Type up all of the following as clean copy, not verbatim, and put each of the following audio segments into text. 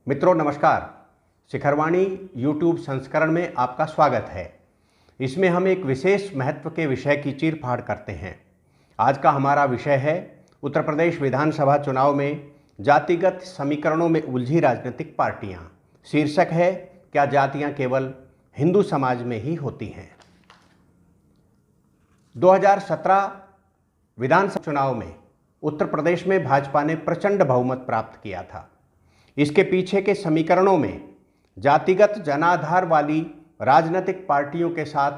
मित्रों नमस्कार। शिखरवाणी यूट्यूब संस्करण में आपका स्वागत है। इसमें हम एक विशेष महत्व के विषय की चीरफाड़ करते हैं। आज का हमारा विषय है उत्तर प्रदेश विधानसभा चुनाव में जातिगत समीकरणों में उलझी राजनीतिक पार्टियां। शीर्षक है, क्या जातियां केवल हिंदू समाज में ही होती हैं। 2017 विधानसभा चुनाव में उत्तर प्रदेश में भाजपा ने प्रचंड बहुमत प्राप्त किया था। इसके पीछे के समीकरणों में जातिगत जनाधार वाली राजनीतिक पार्टियों के साथ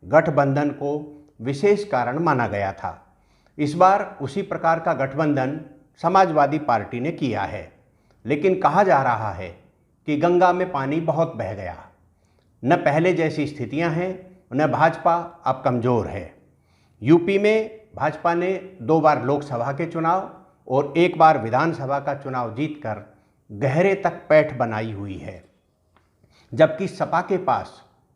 गठबंधन को विशेष कारण माना गया था। इस बार उसी प्रकार का गठबंधन समाजवादी पार्टी ने किया है, लेकिन कहा जा रहा है कि गंगा में पानी बहुत बह गया। न पहले जैसी स्थितियां हैं, न भाजपा अब कमज़ोर है। यूपी में भाजपा ने 2 बार लोकसभा के चुनाव और 1 बार विधानसभा का चुनाव जीतकर गहरे तक पैठ बनाई हुई है, जबकि सपा के पास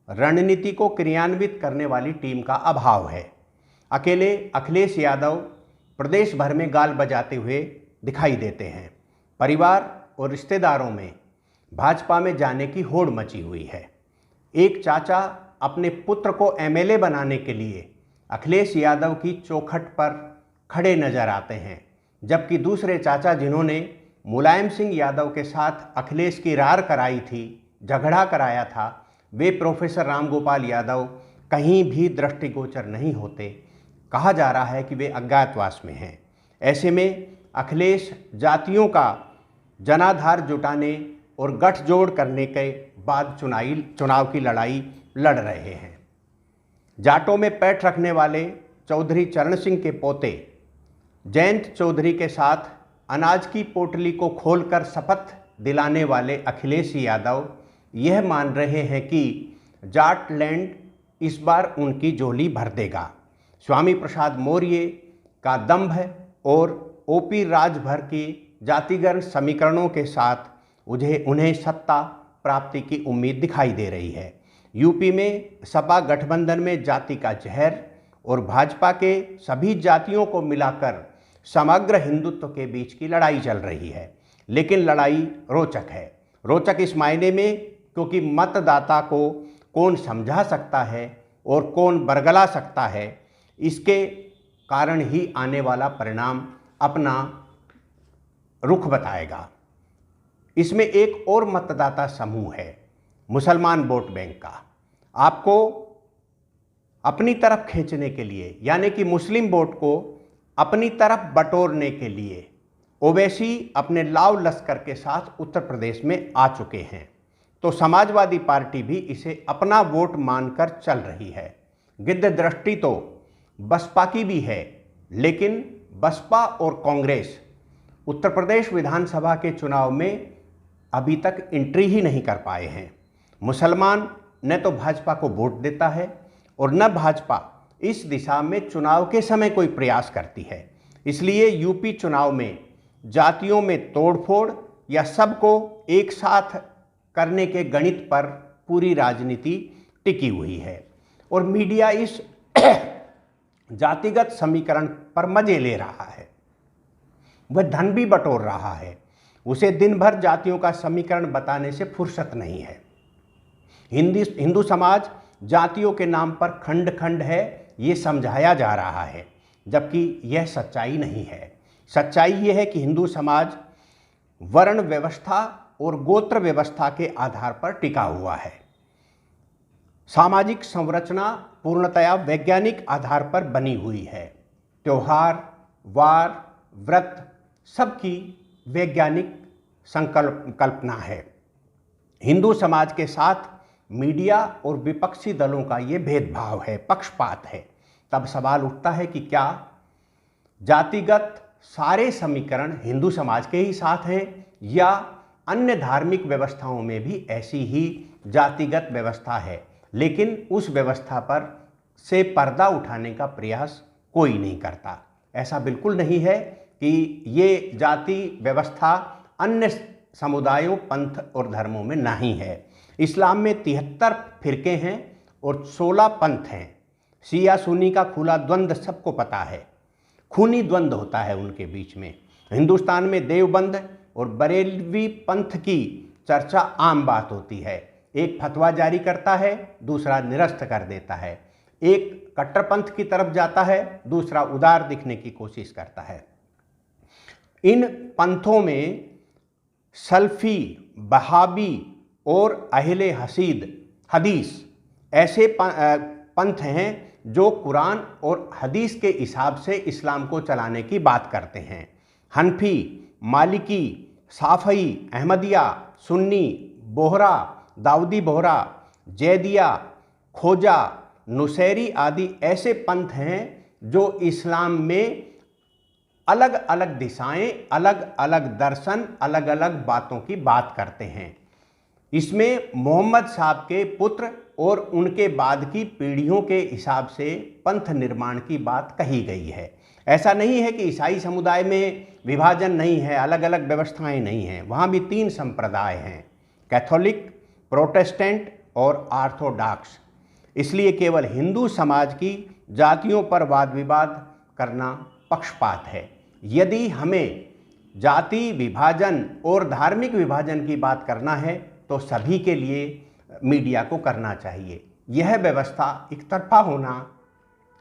रणनीति को क्रियान्वित करने वाली टीम का अभाव है। अकेले अखिलेश यादव प्रदेश भर में गाल बजाते हुए दिखाई देते हैं। परिवार और रिश्तेदारों में भाजपा में जाने की होड़ मची हुई है। एक चाचा अपने पुत्र को एमएलए बनाने के लिए अखिलेश यादव की चौखट पर खड़े नजर आते हैं, जबकि दूसरे चाचा जिन्होंने मुलायम सिंह यादव के साथ अखिलेश की रार कराई थी, झगड़ा कराया था, वे प्रोफेसर रामगोपाल यादव कहीं भी दृष्टिगोचर नहीं होते। कहा जा रहा है कि वे अज्ञातवास में हैं। ऐसे में अखिलेश जातियों का जनाधार जुटाने और गठजोड़ करने के बाद चुनाव की लड़ाई लड़ रहे हैं। जाटों में पैठ रखने वाले चौधरी चरण सिंह के पोते जयंत चौधरी के साथ अनाज की पोटली को खोलकर शपथ दिलाने वाले अखिलेश यादव यह मान रहे हैं कि जाट लैंड इस बार उनकी झोली भर देगा। स्वामी प्रसाद मौर्य का दंभ और ओपी राजभर की जातिगत समीकरणों के साथ उन्हें सत्ता प्राप्ति की उम्मीद दिखाई दे रही है। यूपी में सपा गठबंधन में जाति का जहर और भाजपा के सभी जातियों को मिलाकर समग्र हिंदुत्व के बीच की लड़ाई चल रही है। लेकिन लड़ाई रोचक है। रोचक इस मायने में क्योंकि मतदाता को कौन समझा सकता है और कौन बरगला सकता है, इसके कारण ही आने वाला परिणाम अपना रुख बताएगा। इसमें एक और मतदाता समूह है, मुसलमान वोट बैंक का। आपको अपनी तरफ खींचने के लिए, यानी कि मुस्लिम वोट को अपनी तरफ बटोरने के लिए ओवैसी अपने लाव लश्कर के साथ उत्तर प्रदेश में आ चुके हैं। तो समाजवादी पार्टी भी इसे अपना वोट मानकर चल रही है। गिद्ध दृष्टि तो बसपा की भी है, लेकिन बसपा और कांग्रेस उत्तर प्रदेश विधानसभा के चुनाव में अभी तक एंट्री ही नहीं कर पाए हैं। मुसलमान न तो भाजपा को वोट देता है और न भाजपा इस दिशा में चुनाव के समय कोई प्रयास करती है। इसलिए यूपी चुनाव में जातियों में तोड़फोड़ या सबको एक साथ करने के गणित पर पूरी राजनीति टिकी हुई है और मीडिया इस जातिगत समीकरण पर मजे ले रहा है। वह धन भी बटोर रहा है। उसे दिन भर जातियों का समीकरण बताने से फुर्सत नहीं है। हिंदू समाज जातियों के नाम पर खंड खंड है, ये समझाया जा रहा है, जबकि यह सच्चाई नहीं है। सच्चाई यह है कि हिंदू समाज वर्ण व्यवस्था और गोत्र व्यवस्था के आधार पर टिका हुआ है। सामाजिक संरचना पूर्णतया वैज्ञानिक आधार पर बनी हुई है। त्योहार, वार, व्रत सबकी वैज्ञानिक संकल्पना है। हिंदू समाज के साथ मीडिया और विपक्षी दलों का ये भेदभाव है, पक्षपात है। तब सवाल उठता है कि क्या जातिगत सारे समीकरण हिंदू समाज के ही साथ हैं या अन्य धार्मिक व्यवस्थाओं में भी ऐसी ही जातिगत व्यवस्था है, लेकिन उस व्यवस्था पर से पर्दा उठाने का प्रयास कोई नहीं करता। ऐसा बिल्कुल नहीं है कि ये जाति व्यवस्था अन्य समुदायों, पंथ और धर्मों में नहीं है। इस्लाम में 73 फिरके हैं और 16 पंथ हैं। शिया सुन्नी का खुला द्वंद्व सबको पता है। खूनी द्वंद्व होता है उनके बीच में। हिंदुस्तान में देवबंद और बरेलवी पंथ की चर्चा आम बात होती है। एक फतवा जारी करता है, दूसरा निरस्त कर देता है। एक कट्टरपंथ की तरफ जाता है, दूसरा उदार दिखने की कोशिश करता है। इन पंथों में सल्फी, बहाबी और अहले हदीस ऐसे पंथ हैं जो कुरान और हदीस के हिसाब से इस्लाम को चलाने की बात करते हैं। हनफी, मालिकी, साफ़ई, अहमदिया, सुन्नी, बोहरा, दाऊदी बोहरा, जैदिया, खोजा, नुसैरी आदि ऐसे पंथ हैं जो इस्लाम में अलग अलग दिशाएं, अलग अलग दर्शन, अलग अलग बातों की बात करते हैं। इसमें मोहम्मद साहब के पुत्र और उनके बाद की पीढ़ियों के हिसाब से पंथ निर्माण की बात कही गई है। ऐसा नहीं है कि ईसाई समुदाय में विभाजन नहीं है, अलग अलग व्यवस्थाएं नहीं हैं। वहाँ भी 3 संप्रदाय हैं, कैथोलिक, प्रोटेस्टेंट और ऑर्थोडॉक्स। इसलिए केवल हिंदू समाज की जातियों पर वाद विवाद करना पक्षपात है। यदि हमें जाति विभाजन और धार्मिक विभाजन की बात करना है तो सभी के लिए मीडिया को करना चाहिए। यह व्यवस्था एकतरफा होना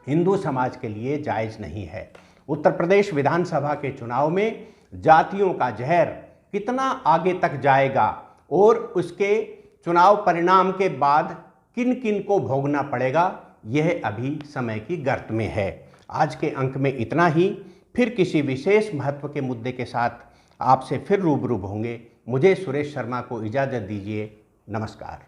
हिंदू समाज के लिए जायज़ नहीं है। उत्तर प्रदेश विधानसभा के चुनाव में जातियों का जहर कितना आगे तक जाएगा और उसके चुनाव परिणाम के बाद किन किन को भोगना पड़ेगा, यह अभी समय की गर्त में है। आज के अंक में इतना ही। फिर किसी विशेष महत्व के मुद्दे के साथ आपसे फिर रूबरू होंगे। मुझे सुरेश शर्मा को इजाज़त दीजिए। नमस्कार।